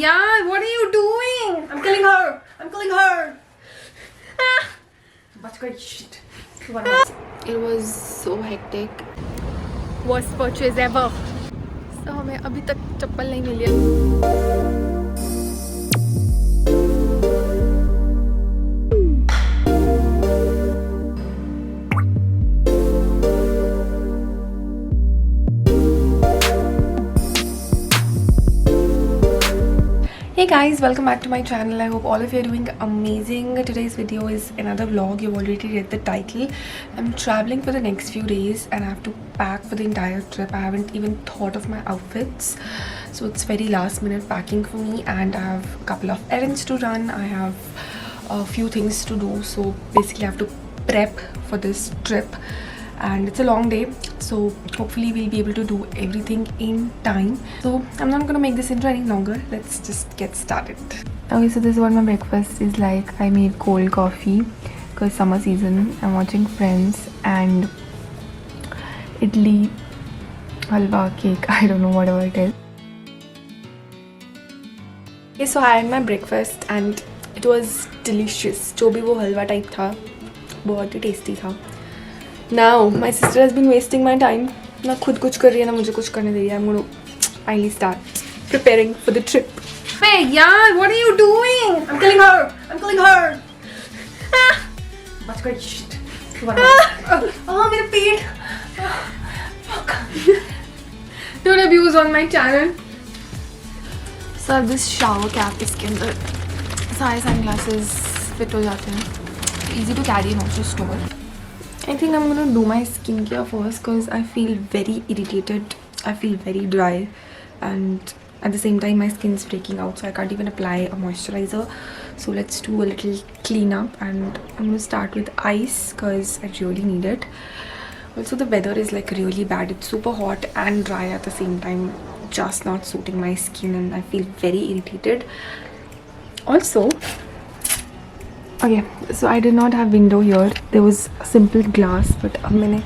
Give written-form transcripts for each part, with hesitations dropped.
yeah, what are you doing? I'm killing her. I'm killing her. Ah. Shit. It was so hectic. Worst purchase ever. So हमें अभी तक चप्पल नहीं मिली है. Hey guys, welcome back to my channel. I hope all of you are doing amazing. Today's video is another vlog. You've already read the title. I'm traveling for the next few days and I have to pack for the entire trip. I haven't even thought of my outfits, so it's very last minute packing for me, and I have a couple of errands to run. I have a few things to do, so basically I have to prep for this trip. And it's a long day, so hopefully we'll be able to do everything in time. So I'm not gonna make this intro any longer. Let's just get started. Okay, so this is what my breakfast is like. I made cold coffee because summer season. I'm watching Friends, and idli, halwa, cake, I don't know, whatever it is. Okay, so I had my breakfast and it was delicious. जो भी वो हलवा type था, बहुत ही tasty था. Now my sister has been wasting my time. ना खुद कुछ कर रही है ना मुझे कुछ करने दे रही है. I'm going to finally start preparing for the trip. Hey, yeah, what are you doing? I'm killing her. I'm killing her. Ah. बच गई. Shit. Oh, मेरा पेट. Fuck. Don't abuse on my channel. So this shower cap इसके अंदर सारे sunglasses fit हो जाते हैं. Easy to carry, not to store. I think I'm gonna do my skincare first because I feel very irritated. I feel very dry, and at the same time my skin's breaking out, so I can't even apply a moisturizer. So let's do a little cleanup, and I'm gonna start with ice because I really need it. Also, the weather is like really bad. It's super hot and dry at the same time, just not suiting my skin, and I feel very irritated. Also, okay, so I did not have window here. There was a simple glass, but अब मैंने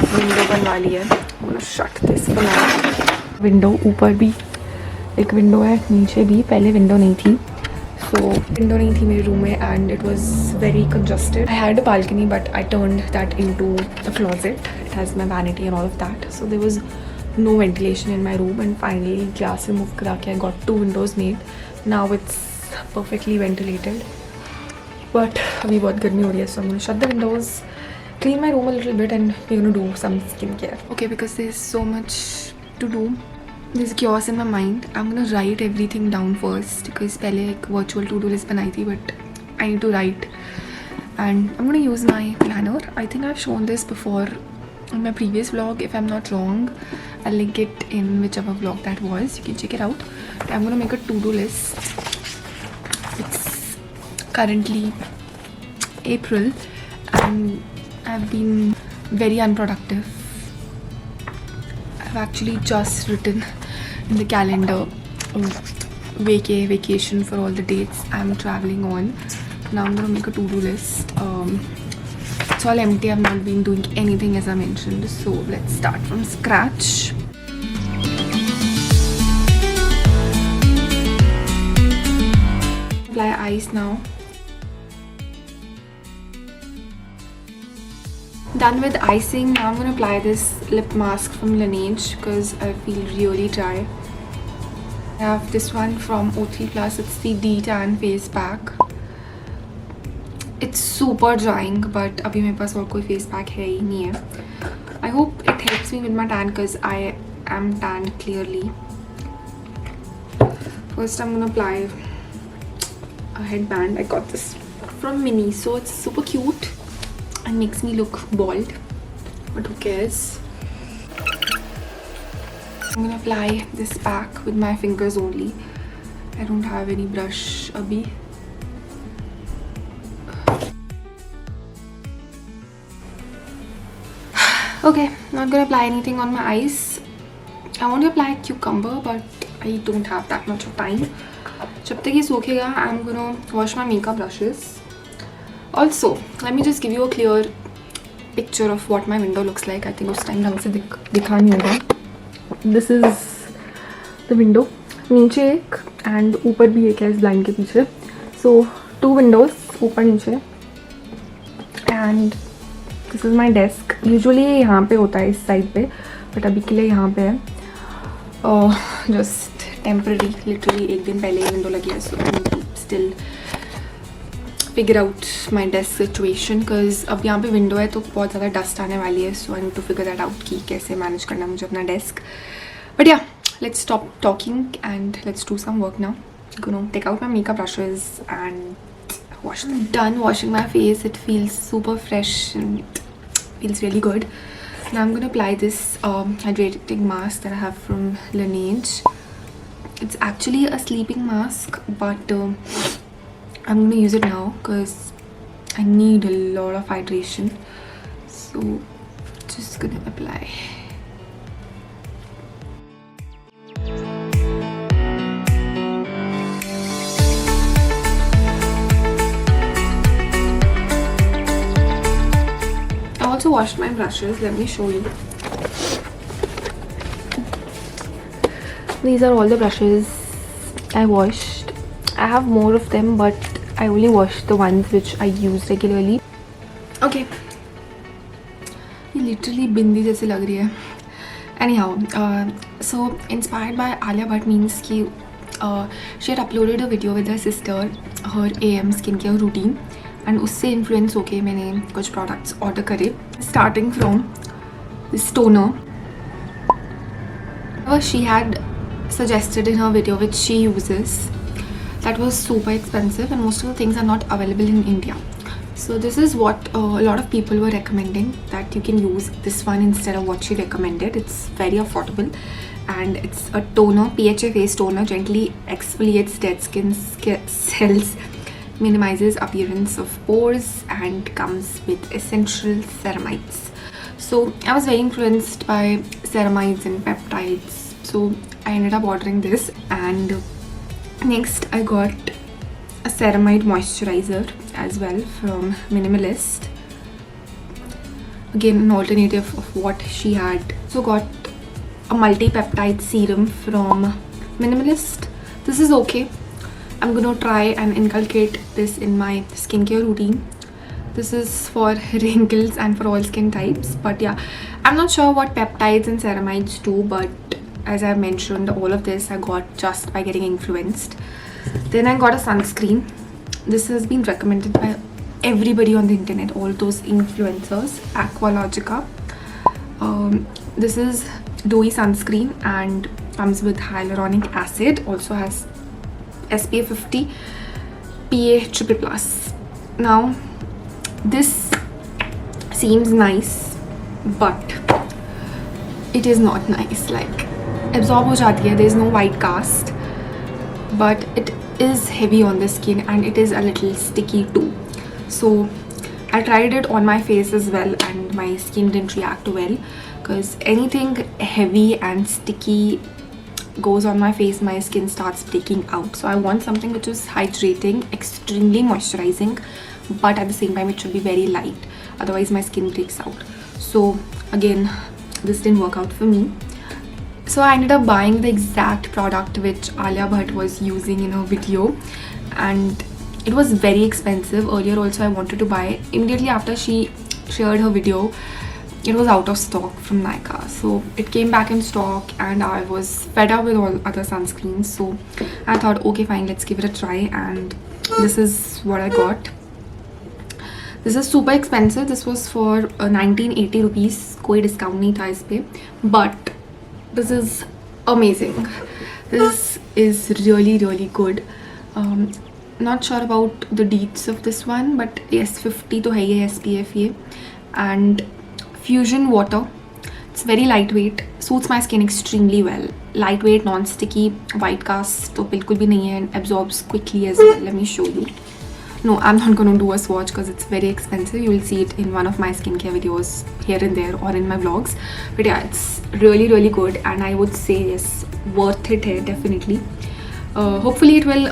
window बनवा ली है. I'm gonna shut this for now. Window ऊपर भी एक window है, नीचे भी. पहले window नहीं थी, so window नहीं थी मेरे room में, and it was very congested. I had a balcony, but I turned that into a closet. It has my vanity and all of that, so there was no ventilation in my room. And finally glass remove करा के I got 2 windows made. Now it's perfectly ventilated. But अभी बहुत गर्मी हो रही है, so I'm gonna shut the windows, clean my room a little bit, and we're gonna do some skincare. Okay, because there's so much to do. There's chaos in my mind. I'm gonna write everything down first because पहले एक virtual to-do list बनाई थी, but I need to write. And I'm gonna use my planner. I think I've shown this before in my previous vlog. If I'm not wrong, I'll link it in whichever vlog that was. You can check it out. I'm gonna make a to-do list. It's currently April and I've been very unproductive. I've actually just written in the calendar vacation for all the dates I'm traveling on. Now I'm gonna make a to-do list. It's all empty. I've not been doing anything as I mentioned, so let's start from scratch. Apply ice now. Done with icing. Now I'm gonna apply this lip mask from Laneige because I feel really dry. I have this one from O3 Plus. It's the D-Tan face pack. It's super drying, but अभी मेरे पास और कोई face pack है ही नहीं है. I hope it helps me with my tan because I am tanned clearly. First I'm gonna apply a headband. I got this from Mini, so it's super cute and makes me look bald, but who cares. I'm gonna apply this pack with my fingers only. I don't have any brush abhi. Okay, not gonna apply anything on my eyes. I want to apply cucumber, but I don't have that much of time. जब तक ये सूखेगा, I'm gonna wash my makeup brushes. Also, let me just give you a clear picture of what my window looks like. I think उस time ढंग से दिखा नहीं होगा. This is the window. नीचे एक एंड ऊपर भी एक है इस ब्लाइंड के पीछे. सो 2 विंडोज ऊपर नीचे. And this is my desk. Usually यहाँ पे होता है इस साइड पे, बट अभी के लिए यहाँ पे है. जस्ट टेम्पररी, लिटरली एक दिन पहले ही विंडो लगी है. So still figure out my desk situation, because अब यहाँ पे विंडो है तो बहुत ज़्यादा डस्ट आने वाली है. So I need to figure that out कि कैसे मैनेज करना है मुझे अपना डेस्क. बट या, let's stop talking and let's do some work now. I'm gonna take out my makeup brushes and wash them. Done washing my face. It feels super fresh and feels really good. Now I'm gonna apply this hydrating mask that I have from Laneige. It's actually a sleeping mask, but I'm gonna use it now because I need a lot of hydration. So just gonna apply. I also washed my brushes. Let me show you. These are all the brushes I washed. I have more of them, but I only washed the ones which I use regularly. Okay. ये literally बिंदी जैसी लग रही है. Anyhow, so inspired by ALIA BHATT means कि she had uploaded a video with her sister, her AM skincare routine. And उससे influence होके मैंने कुछ प्रोडक्ट्स ऑर्डर करे. Starting from this toner she had suggested in her video which she uses. That was super expensive and most of the things are not available in India. So this is what a lot of people were recommending, that you can use this one instead of what she recommended. It's very affordable and it's a toner, PHA face toner, gently exfoliates dead skin cells, minimizes appearance of pores and comes with essential ceramides. So I was very influenced by ceramides and peptides, so I ended up ordering this. And next I got a ceramide moisturizer as well from Minimalist, again an alternative of what she had. So got a multi-peptide serum from Minimalist. This is okay. I'm gonna try and inculcate this in my skincare routine. This is for wrinkles and for all skin types. But yeah, I'm not sure what peptides and ceramides do, but as I mentioned, all of this I got just by getting influenced. Then I got a sunscreen. This has been recommended by everybody on the internet, all those influencers. Aqualogica. This is dewy sunscreen and comes with hyaluronic acid. Also has SPF 50, PA triple+. Now this seems nice, but it is not nice. Like absorb हो जाती है. There is no white cast, but it is heavy on the skin and it is a little sticky too. So I tried it on my face as well and my skin didn't react well, because anything heavy and sticky goes on my face, my skin starts breaking out. So I want something which is hydrating, extremely moisturizing, but at the same time it should be very light, otherwise my skin breaks out. So again, this didn't work out for me. So I ended up buying the exact product which ALIA BHATT was using in her video, and it was very expensive. Earlier also I wanted to buy. Immediately after she shared her video, it was out of stock from Nykaa. So it came back in stock and I was fed up with all other sunscreens. So I thought, okay fine, let's give it a try, and this is what I got. This is super expensive. This was for 1980 rupees. कोई discount नहीं था इस पे. But this is amazing. This is really really good. Not sure about the deets of this one, but yes, 50 तो है ये SPF ये. And Fusion water. It's very lightweight, suits my skin extremely well. Lightweight, non-sticky, white cast तो बिल्कुल भी नहीं है, and absorbs quickly as well. Let me show you. No, I'm not going to do a swatch because it's very expensive. You will see it in one of my skincare videos here and there or in my vlogs. But yeah, it's really really good and I would say yes, worth it है definitely. Hopefully it will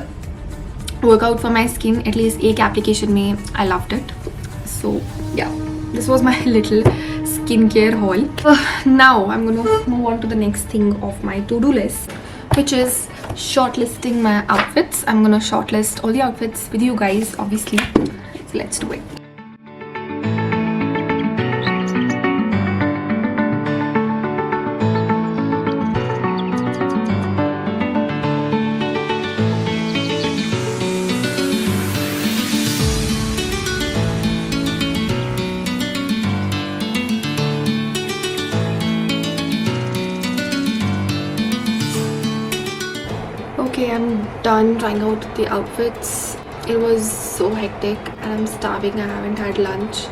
work out for my skin. At least एक application में I loved it. So yeah, this was my little skincare haul. Now I'm gonna move on to the next thing of my to-do list, which is shortlisting my outfits. I'm gonna shortlist all the outfits with you guys, obviously. So let's do it. Okay, I'm done trying out the outfits. It was so hectic and I'm starving. I haven't had lunch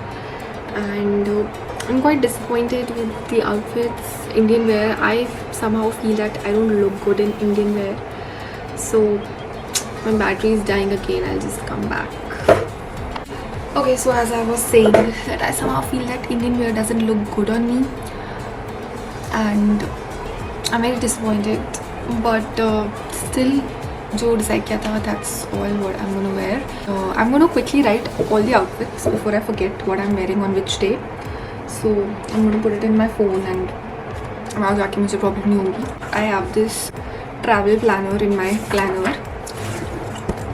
and I'm quite disappointed with the outfits. Indian wear, I somehow feel that I don't look good in Indian wear. So my battery is dying again. I'll just come back. Okay, so as I was saying, that I somehow feel that Indian wear doesn't look good on me and I'm very disappointed. But still, जो decide किया था, that's all what I'm gonna wear. I'm gonna quickly write all the outfits before I forget what I'm wearing on which day. So I'm gonna put it in my phone and वहाँ जाके मुझे problem नहीं होगी. I have this travel planner in my planner.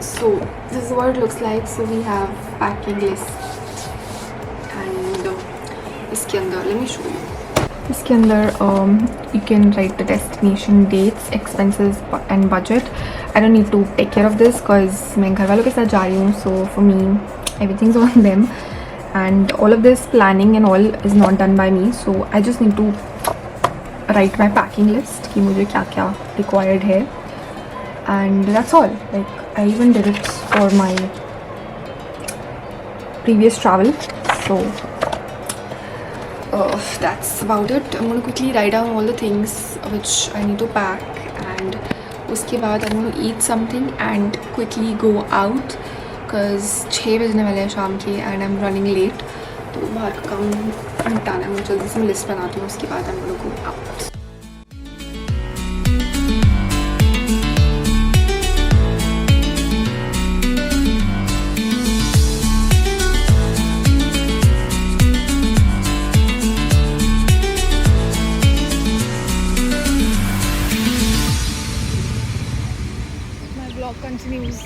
So this is what it looks like. So we have packing list and इसके अंदर let me show you. इसके अंदर you can write the destination, dates, expenses and budget. I don't need to take care of this because मैं घर वालों के साथ जा रही हूँ, so for me everything's on them and all of this planning and all is not done by me, so I just need to write my packing list कि मुझे क्या क्या required है and that's all. Like I even did it for my previous travel, so that's about it. I'm going to quickly write down all the things which I need to pack and उसके बाद I'm going to eat something and quickly go out because 6 बजने वाले हैं शाम के and I'm running late. तो बाहर का काम निपटाना है, मुझे जल्दी से मैं लिस्ट बनाती हूँ, उसके बाद I'm going to go out. Continues.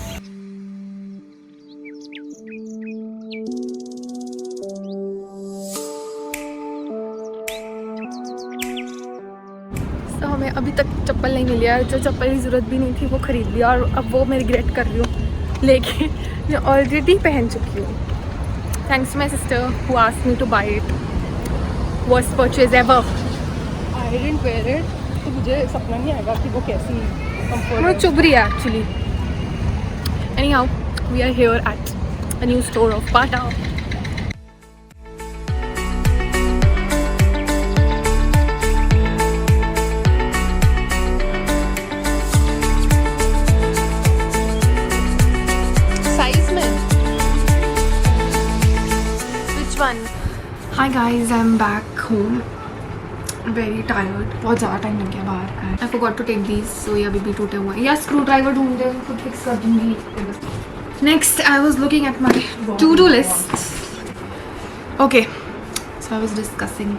So हमें अभी तक चप्पल नहीं मिली है, जो चप्पल की ज़रूरत भी नहीं थी वो ख़रीद लिया और अब वो मैं रिग्रेट कर रही हूँ लेके मैं ऑलरेडी पहन चुकी हूँ. Thanks to my sister who asked me to buy it. Worst purchase ever. I didn't wear it, तो मुझे सपना नहीं आएगा कि वो कैसी comfort मुझे चुभ रही है actually. Anyhow, we are here at a new store of Bata. size में. Which one? Hi guys, I'm back home. Very tired. बहुत ज़्यादा टाइम लग गया बाहर. I forgot to take these, so ये अभी भी टूटे हुए हैं. या स्क्रू ड्राइवर ढूंढते हैं, खुद फिक्स कर दूँगी. Next, I was looking at my to-do list. Okay, so I was discussing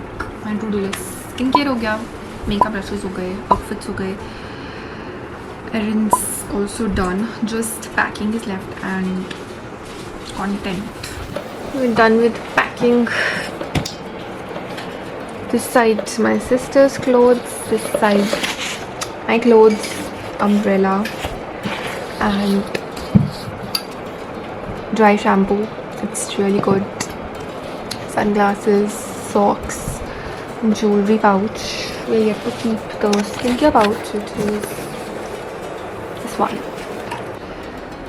my to-do list. Skincare हो गया, makeup brushes हो गए, outfits हो गए, errands also done. Just packing is left and content. We're done with packing. This side my sister's clothes, this side my clothes, umbrella and dry shampoo. It's really good. Sunglasses, socks, jewelry pouch. We have to keep the skincare pouch, which is this one.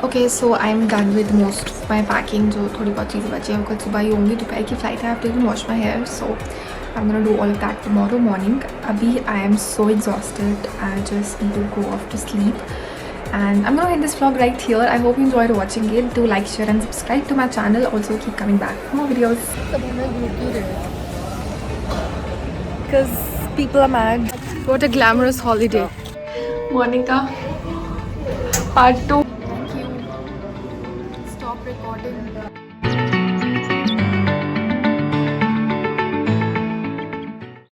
Okay, so I'm done with most of my packing. जो थोड़ी बहुत चीज़ें बची हैं कल सुबह ही होंगी. दोपहर की फ्लाइट है. I have to even wash my hair, so I'm gonna do all of that tomorrow morning. Abhi I am so exhausted. I just need to go off to sleep. And I'm gonna end this vlog right here. I hope you enjoyed watching it. Do like, share and subscribe to my channel. Also keep coming back for more videos. Because people are mad. What a glamorous holiday. Monica, part 2. Thank you. Stop recording.